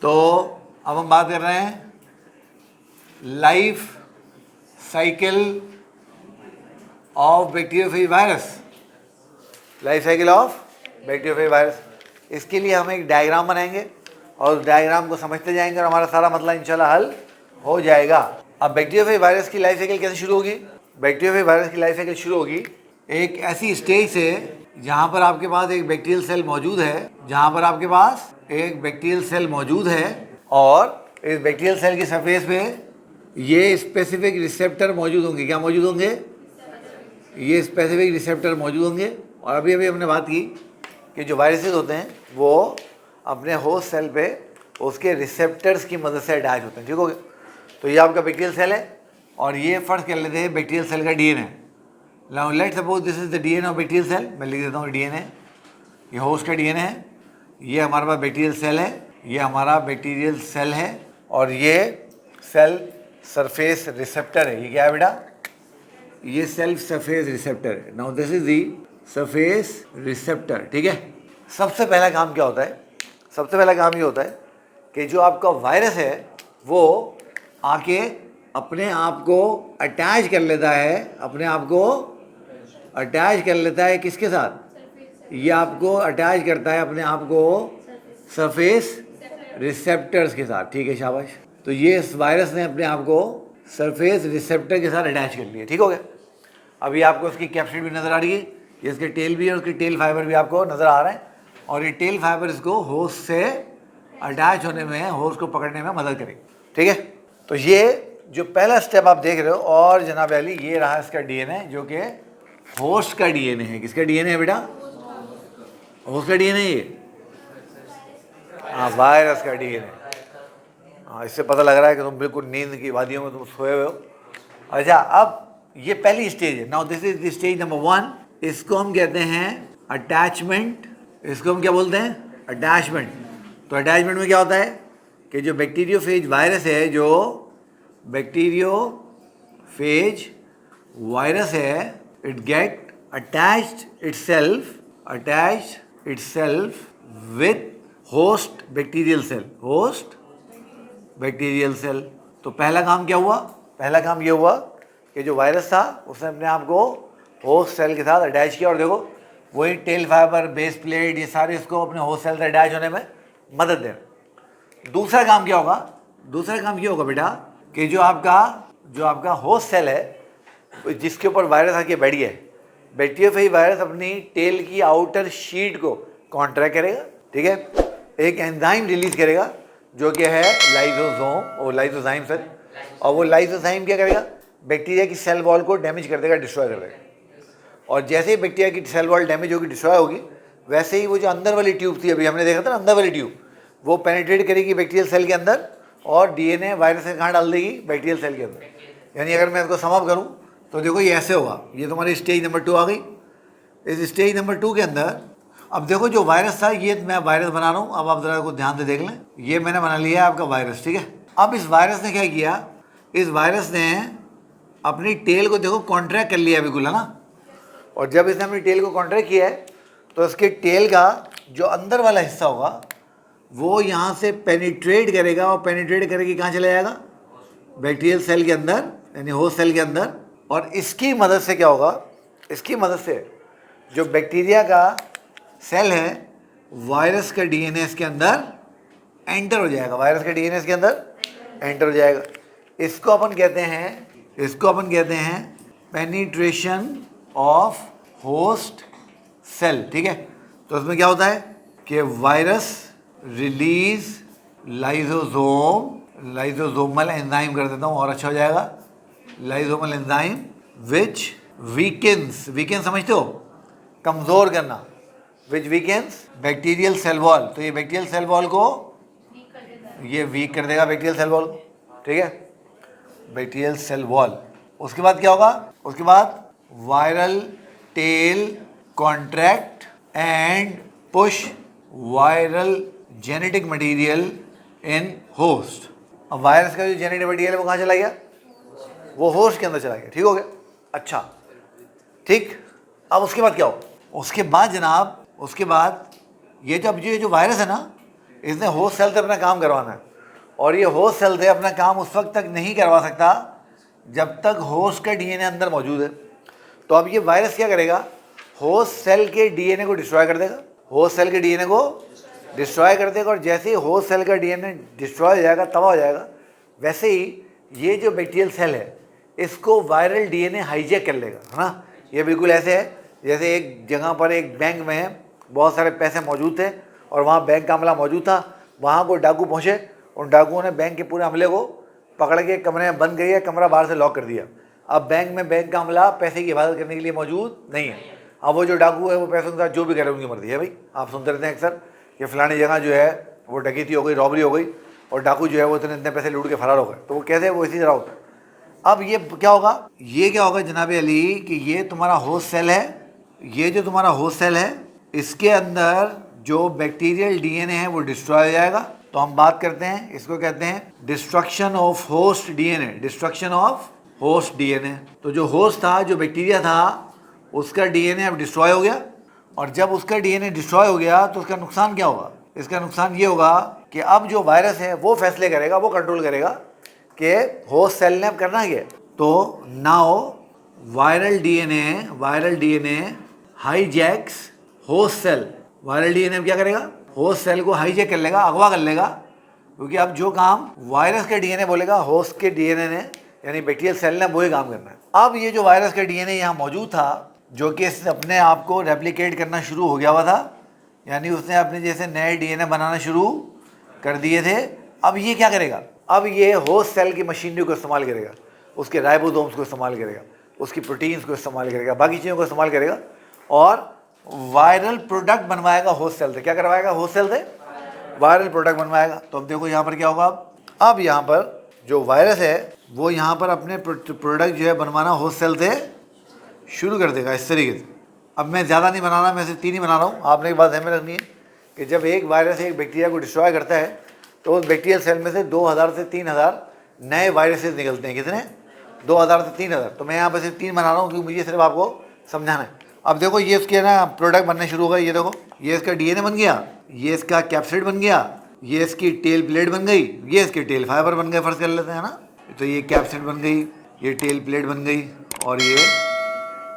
तो अब हम बात कर रहे हैं life cycle of bacteriophage virus. Life cycle of bacteriophage virus, इसके लिए हम एक डायग्राम बनाएंगे और उस डायग्राम को समझते जाएंगे और हमारा सारा मतलब इंशाल्लाह हल हो जाएगा। अब बैक्टीरियोफेज वायरस की लाइफ साइकिल कैसे शुरू होगी? बैक्टीरियोफेज वायरस की लाइफ साइकिल शुरू होगी एक ऐसी स्टेज से जहाँ पर आपके पास एक बैक्टीरियल सेल मौजूद है, जहाँ पर आपके पास एक बैक्टीरियल सेल मौजूद है और इस बैक्टीरियल सेल की सरफेस पे ये स्पेसिफिक रिसेप्टर मौजूद होंगे। क्या मौजूद होंगे? ये स्पेसिफिक रिसेप्टर मौजूद होंगे। और अभी अभी हमने बात की कि जो वायरसेस होते हैं वो अपने होस्ट सेल पे उसके रिसेप्टर्स की मदद से अटैच होते हैं। ठीक हो गया? तो ये आपका बैक्टीरियल सेल है और ये फर्स्ट कर लेते हैं बैक्टीरियल सेल का DNA. Now let's suppose this is the DNA of bacterial cell. मैं लिख देता हूँ डीएनए, ये होस्ट का डीएनए है, ये हमारे पास बैक्टीरियल सेल है, ये हमारा बैक्टीरियल सेल है और ये सेल सरफेस रिसेप्टर है। ये क्या है बेटा? ये सेल्फ सरफेस रिसेप्टर है। Now this is the surface receptor. ठीक है, सबसे पहला काम क्या होता है? सबसे पहला काम ये होता है कि जो आपका वायरस है वो आके अपने आप को अटैच कर लेता है, अपने आप को अटैच कर लेता है किसके साथ? ये आपको अटैच करता है अपने आप को सरफेस रिसेप्टर्स के साथ। ठीक है, शाबाश। तो ये इस वायरस ने अपने आप को सरफेस रिसेप्टर के साथ अटैच कर लिया। ठीक हो गया? अभी आपको उसकी कैप्सूल भी नज़र आ रही है, ये इसके टेल भी है, उसके टेल फाइबर भी आपको नज़र आ रहे हैं और ये टेल फाइबर इसको होस्ट से अटैच होने में, होस्ट को पकड़ने में मदद करेगी। ठीक है, तो ये जो पहला स्टेप आप देख रहे हो और जनाब अली ये रहा इसका डीएनए जो कि होस्ट का डीएनए है। किसका डीएनए है बेटा? होस्ट का डीएनए। ये हाँ, वायरस का डीएनए। हाँ, इससे पता लग रहा है कि तुम बिल्कुल नींद की वादियों में तुम सोए हुए हो। अच्छा, अब ये पहली स्टेज है। Now this is the stage number 1। इसको हम कहते हैं अटैचमेंट। इसको हम क्या बोलते हैं? अटैचमेंट। तो अटैचमेंट में क्या होता है कि जो बैक्टीरियोफेज वायरस है, जो बैक्टीरियोफेज वायरस है, it get attached itself with host bacterial cell. Host bacterial cell. तो पहला काम क्या हुआ? पहला काम ये हुआ कि जो वायरस था उसने अपने आप को होस्ट सेल के साथ अटैच किया और देखो वही टेल फाइबर, बेस प्लेट, ये सारे इसको अपने होस्ट सेल से अटैच होने में मदद दे। दूसरा काम क्या होगा? दूसरा काम ये होगा बेटा कि जो आपका होस्ट सेल है जिसके ऊपर वायरस आके बैठ गया है, बैक्टीरियोफेज वायरस अपनी टेल की आउटर शीट को कॉन्ट्रैक्ट करेगा। ठीक है, एक एंजाइम रिलीज करेगा जो कि है लाइसोसोम और लाइसोजाइम सेल, और वो लाइसोजाइम क्या करेगा? बैक्टीरिया की सेल वॉल को डैमेज कर देगा, डिस्ट्रॉय कर देगा। और जैसे ही बैक्टीरिया की सेल वॉल डैमेज होगी, डिस्ट्रॉय होगी, वैसे ही वो जो अंदर वाली ट्यूब थी, अभी हमने देखा था ना, अंदर वाली ट्यूब, वो पेनिट्रेट करेगी बैक्टीरियल सेल के अंदर और डीएनए वायरस से कहाँ डाल देगी? बैक्टीरियल सेल के अंदर। यानी अगर मैं इसको समअप करूँ तो देखो ये ऐसे होगा। ये तुम्हारी स्टेज नंबर 2 आ गई। इस स्टेज नंबर 2 के अंदर अब देखो जो वायरस था, ये मैं वायरस बना रहा हूँ। अब आप ज़रा को ध्यान से देख लें, ये मैंने बना लिया है आपका वायरस। ठीक है, अब इस वायरस ने क्या किया? इस वायरस ने अपनी टेल को देखो कॉन्ट्रैक्ट कर लिया बिल्कुल, है ना। और जब इसने अपनी टेल को कॉन्ट्रैक्ट किया है तो इसके टेल का जो अंदर वाला हिस्सा होगा वो यहाँ से पेनिट्रेट करेगा और पेनिट्रेट करके कहाँ चला जाएगा? बैक्टीरियल सेल के अंदर, यानी होस्ट सेल के अंदर। और इसकी मदद से क्या होगा? इसकी मदद से जो बैक्टीरिया का सेल है, वायरस का डीएनए इसके अंदर एंटर हो जाएगा। वायरस का डीएनए इसके अंदर एंटर हो जाएगा। इसको अपन कहते हैं पेनिट्रेशन ऑफ होस्ट सेल। ठीक है, तो इसमें क्या होता है कि वायरस रिलीज लाइसोसोमल एंजाइम कर देता हूँ और अच्छा हो जाएगा। लाइसोसोमल एंजाइम विच वीकेंस, समझते हो? कमज़ोर करना। विच वीकेंस बैक्टीरियल सेल वॉल। तो ये बैक्टीरियल सेल वॉल को ये वीक कर देगा, बैक्टीरियल सेल वॉल। ठीक है, बैक्टीरियल सेल वॉल। उसके बाद क्या होगा? उसके बाद viral tail contract and push viral genetic material in host. अब वायरस का जो जेनेटिक मटेरियल है वो कहाँ चला गया? वो होस्ट के अंदर चला गया। ठीक हो गया? अच्छा, ठीक। अब उसके बाद क्या हो? उसके बाद जनाब, उसके बाद ये जो वायरस है ना, इसने होस्ट सेल से अपना काम करवाना है, और ये होस्ट सेल से अपना काम उस वक्त तक नहीं करवा सकता जब तक होस्ट का डीएनए अंदर मौजूद है। तो अब ये वायरस क्या करेगा, होस्ट सेल के डीएनए को डिस्ट्रॉय कर देगा, होस्ट सेल के डीएनए को डिस्ट्रॉय कर देगा, और जैसे ही होस्ट सेल का डीएनए डिस्ट्रॉय हो जाएगा, तबाह हो जाएगा, वैसे ही ये जो बैक्टीरियल सेल है इसको वायरल डीएनए हाईजैक कर लेगा, है ना। ये बिल्कुल ऐसे है जैसे एक जगह पर एक बैंक में बहुत सारे पैसे मौजूद थे और वहाँ बैंक का अमला मौजूद था, वहाँ को डाकू पहुँचे, उन डाकुओं ने बैंक के पूरे अमले को पकड़ के कमरे में बंद किया, कमरा बाहर से लॉक कर दिया। अब बैंक में बैंक का अमला पैसे की हिफाजत करने के लिए मौजूद नहीं है। अब वो जो डाकू है वो पैसों के साथ जो भी करे उनकी मर्जी है। भाई आप सुनते रहते हैं अक्सर कि फलानी जगह जो है वो डकैती हो गई, रॉबरी हो गई, और डाकू जो है वो इतने पैसे लूट के फरार हो गए। तो वो कैसे, वो इसी तरह होता है। अब ये क्या होगा, ये क्या होगा जनाब अली कि ये तुम्हारा होस्ट सेल है, ये जो तुम्हारा होस्ट सेल है इसके अंदर जो बैक्टीरियल डीएनए है वो डिस्ट्रॉय हो जाएगा। तो हम बात करते हैं, इसको कहते हैं destruction of host DNA, destruction of host DNA. तो जो होस्ट था, जो बैक्टीरिया था, उसका डीएनए अब डिस्ट्रॉय हो गया, और जब उसका डीएनए डिस्ट्रॉय हो गया तो उसका नुकसान क्या होगा, इसका नुकसान ये होगा कि अब जो वायरस है वो फैसले करेगा, वो कंट्रोल करेगा कि होस्ट सेल ने अब करना क्या। तो now viral DNA hijacks host cell, viral DNA क्या करेगा, होस्ट सेल को हाईजैक कर लेगा, अगवा कर लेगा, क्योंकि अब जो काम वायरस के डीएनए बोलेगा होस्ट के डीएनए ने, यानी बैक्टीरियल सेल ने, वही काम करना है। अब ये जो वायरस का डीएनए यहाँ मौजूद था, जो कि अपने आप को रेप्लिकेट करना शुरू हो गया हुआ था, यानी उसने अपने जैसे नए डीएनए बनाना शुरू कर दिए थे, अब ये क्या करेगा, अब ये होस्ट सेल की मशीनरी को इस्तेमाल करेगा, उसके राइबोसोम्स को इस्तेमाल करेगा, उसकी प्रोटीन्स को इस्तेमाल करेगा, बाकी चीज़ों को इस्तेमाल करेगा, और वायरल प्रोडक्ट बनवाएगा होस्ट सेल से। क्या करवाएगा, होस्ट सेल से वायरल प्रोडक्ट बनवाएगा। तो अब देखो यहाँ पर क्या होगा, अब यहाँ पर जो वायरस है वो यहाँ पर अपने प्रोडक्ट जो है बनवाना होस्ट सेल से शुरू कर देगा इस तरीके से। अब मैं ज़्यादा नहीं बना रहा, मैं सिर्फ 3 ही बना रहा हूँ। आपने एक बात ध्यान में रखनी है कि जब एक वायरस एक बैक्टीरिया को डिस्ट्रॉय करता है तो उस बैक्टीरियल सेल में से 2000 से 3000 नए वायरसेस निकलते हैं। कितने, 2000 से 3000। तो मैं यहाँ पर सिर्फ 3 बना रहा हूँ क्योंकि मुझे सिर्फ आपको समझाना है। अब देखो ये इसके ना प्रोडक्ट बनने शुरू हो गए। ये देखो, ये इसका डीएनए बन गया, ये इसका कैप्सिड बन गया, ये इसकी टेल प्लेट बन गई, ये इसके टेल फाइबर बन गए, फर्ज कर लेते हैं ना। तो ये कैप्सिड बन गई, ये टेल प्लेट बन गई, और ये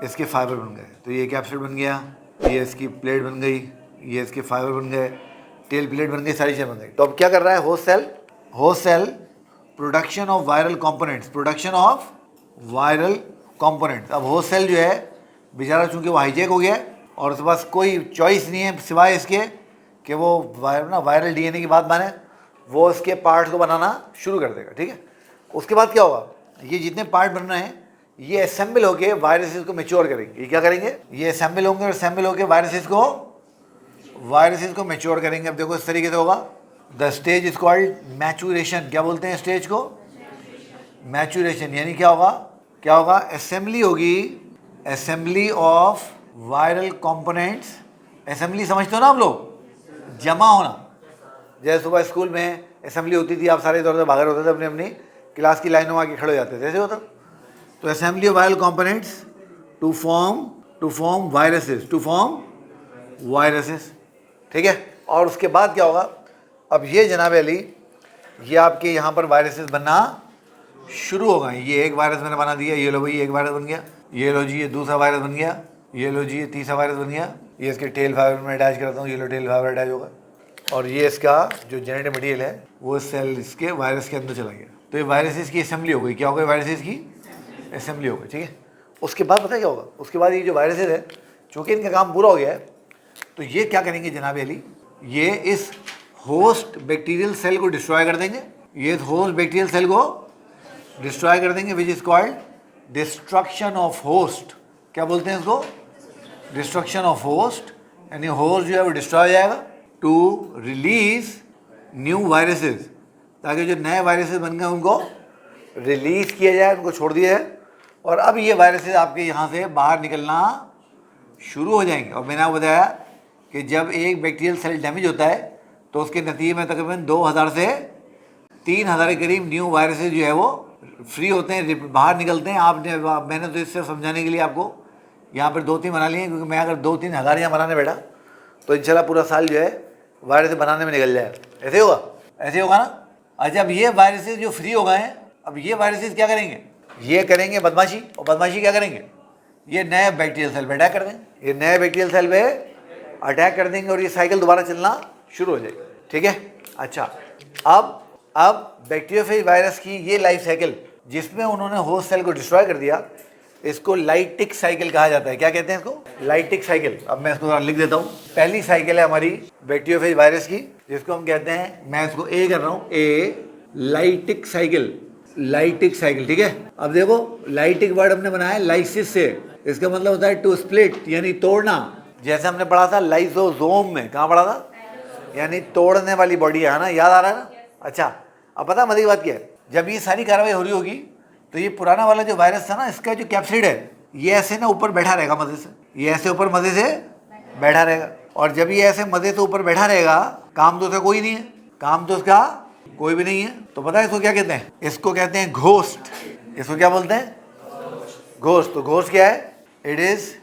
इसके फाइबर बन गए। तो ये कैप्सिड बन गया, ये इसकी प्लेट बन गई, ये इसके फाइबर बन गए, टेल प्लेट बन गई, सारी चीज़ें बन गई। तो अब क्या कर रहा है host cell, host cell production of viral components, production of viral components. अब होस्ट सेल जो है बेचारा चूँकि वो हाईजैक हो गया है और उसके पास कोई चॉइस नहीं है सिवाय इसके कि वो वायरल डीएनए की बात माने, वो इसके पार्ट्स को बनाना शुरू कर देगा। ठीक है, उसके बाद क्या होगा, ये जितने पार्ट बन रहे हैं ये असेंबल होकर वायरसेस को मैच्योर करेंगे। ये क्या करेंगे, ये असेंबल होंगे और असेंबल होकर वायरसेस को मैच्योर करेंगे। अब देखो इस तरीके से होगा। The stage is called maturation. क्या बोलते हैं स्टेज को, मैचुरेशन। यानी क्या होगा, असेंबली होगी, assembly of viral components. Assembly समझते हो ना आप लोग, जमा होना। जैसे सुबह स्कूल में असेंबली होती थी, आप सारे इधर उधर भाग रहे होते थे, अपनी अपनी क्लास की लाइनों में आके खड़े हो जाते थे, ऐसे होता। तो assembly of viral components to form viruses. ठीक है, और उसके बाद क्या होगा, अब ये जनाब अली ये आपके यहाँ पर वायरसेस बनना शुरू हो गए। ये एक वायरस मैंने बना दिया, ये लो भाई एक वायरस बन गया, ये लो जी ये दूसरा वायरस बन गया, ये लो जी ये तीसरा वायरस बन गया, ये इसके टेल फाइबर में अटैच करता हूँ, ये लो टेल फाइबर अटैच होगा, और ये इसका जो जेनेटिक मटीरियल है वो सेल इसके वायरस के अंदर चला गया। तो ये वायरसेस की असेंबली हो गई। क्या हो गई, वायरसेस की असेंबली हो गई। ठीक है, उसके बाद पता है क्या होगा, उसके बाद ये जो वायरसेस है चूँकि इनका काम पूरा हो गया है, तो ये क्या करेंगे जनाब अली, ये इस होस्ट बैक्टीरियल सेल को डिस्ट्रॉय कर देंगे। ये होस्ट बैक्टीरियल सेल को डिस्ट्रॉय कर देंगे, which is called destruction of host. क्या बोलते हैं इसको, डिस्ट्रक्शन ऑफ होस्ट। यानी होस्ट जो है वो डिस्ट्रॉय हो जाएगा टू रिलीज न्यू वायरसेस, ताकि जो नए वायरसेस बन गए उनको रिलीज किया जाए, उनको छोड़ दिया जाए, और अब ये वायरसेस आपके यहाँ से बाहर निकलना शुरू हो जाएंगे। और मैंने आपको बताया कि जब एक बैक्टीरियल सेल डैमेज होता है तो उसके नतीजे में तकरीबन 2000 से 3000 के करीब न्यू वायरसेस जो है वो फ्री होते हैं, बाहर निकलते हैं। मैंने तो इससे समझाने के लिए आपको यहाँ पर 2-3 बना लिए, क्योंकि मैं अगर 2-3 हज़ार यहाँ बनाने बैठा तो इंशाल्लाह पूरा साल जो है वायरस बनाने में निकल जाएगा। ऐसे होगा, ऐसे होगा ना। अच्छा, अब ये वायरसेस जो फ्री हो गए हैं, अब ये वायरसेस क्या करेंगे, ये करेंगे बदमाशी, और बदमाशी क्या करेंगे, ये नए बैक्टीरियल सेल पे अटैक कर देंगे, ये नए बैक्टीरियल सेल पे अटैक कर देंगे और ये साइकिल दोबारा चलना शुरू हो जाएगी। ठीक है। अच्छा, अब बैक्टीरियोफेज वायरस की ये लाइफ साइकिल जिसमें उन्होंने होस्ट सेल को डिस्ट्रॉय कर दिया, इसको लाइटिक साइकिल कहा जाता है। क्या कहते हैं इसको, लाइटिक साइकिल। अब मैं इसको लिख देता हूँ। पहली साइकिल है हमारी बैक्टीरियोफेज वायरस की, जिसको हम कहते हैं, मैं इसको ए कर रहा हूँ, ए लाइटिक साइकिल, लाइटिक साइकिल। ठीक है। अब देखो, लाइटिक वर्ड हमने बनाया लाइसिस से, इसका मतलब होता है टू स्प्लिट, यानी तोड़ना। जैसे हमने पढ़ा था लाइसोसोम में, कहाँ पढ़ा था, यानी तोड़ने वाली बॉडी है ना, याद आ रहा है ना। अच्छा, अब पता मजे की बात क्या है, जब ये सारी कार्रवाई हो रही होगी तो ये पुराना वाला जो वायरस था ना, इसका जो कैप्सिड है, ये ऐसे ना ऊपर बैठा रहेगा मजे से, ये ऐसे ऊपर मजे से बैठा रहेगा। और जब ये ऐसे मजे से ऊपर बैठा रहेगा, काम तो उसका कोई नहीं है, काम तो उसका कोई भी नहीं है, तो पता है इसको क्या कहते हैं, इसको कहते हैं घोस्ट। इसको क्या बोलते हैं, घोस्ट। तो घोस्ट क्या है, it is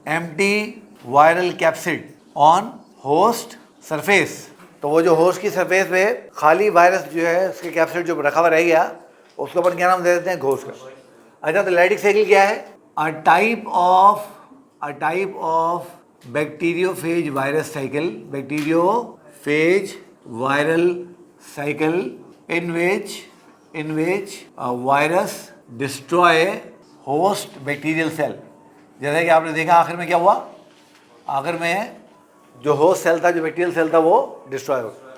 empty viral capsid on host surface. तो वो जो होस्ट की सरफेस पे खाली वायरस जो है, उसके कैप्सिड जो रखा हुआ रह गया, उसको अपन क्या नाम दे देते हैं, घोस्ट का। अच्छा, तो लाइटिक साइकिल क्या है, a type of bacteriophage virus cycle, bacteriophage viral cycle in which virus destroy host bacterial cell. जैसे कि आपने देखा आखिर में क्या हुआ, आखिर में जो होस्ट सेल था, जो बैक्टीरियल सेल था, वो डिस्ट्रॉय हो गया।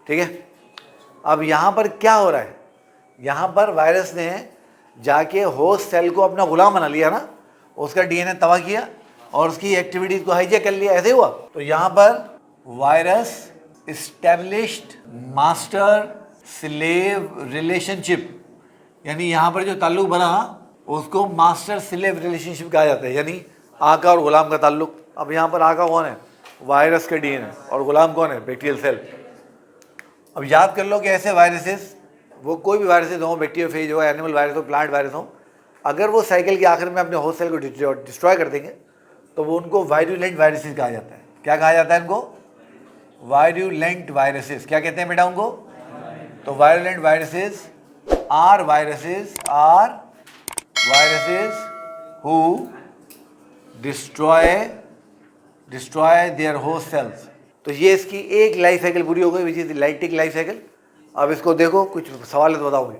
ठीक है। अब यहाँ पर क्या हो रहा है, यहाँ पर वायरस ने जाके होस्ट सेल को अपना गुलाम बना लिया ना, उसका डीएनए तबाह किया और उसकी एक्टिविटीज को हाईजैक कर लिया। ऐसे हुआ। तो यहाँ पर virus established master slave relationship, यानी यहाँ पर जो ताल्लुक बना उसको मास्टर स्लेव रिलेशनशिप कहा जाता है, यानी आका और गुलाम का ताल्लुक। अब यहाँ पर आका कौन है, वायरस के डीएनए, और गुलाम कौन है, बैक्टीरियल सेल। अब याद कर लो कि ऐसे वायरसेस, वो कोई भी वायरसेस हो, बैक्टीरियोफेज हो, एनिमल वायरस हो, प्लांट वायरस हो, अगर वो साइकिल के आखिर में अपने होस्ट सेल को डिस्ट्रॉय कर देंगे तो वो उनको वायरुलेंट वायरसेस कहा जाता है। क्या कहा जाता है इनको, वायरुलेंट वायरसेस। क्या कहते हैं बेटा उनको, तो virulent viruses are viruses who destroy their host cells. तो ये इसकी एक लाइफ साइकिल पूरी हो गई, which is lytic life cycle. अब इसको देखो, कुछ सवाल है तो बताओगे।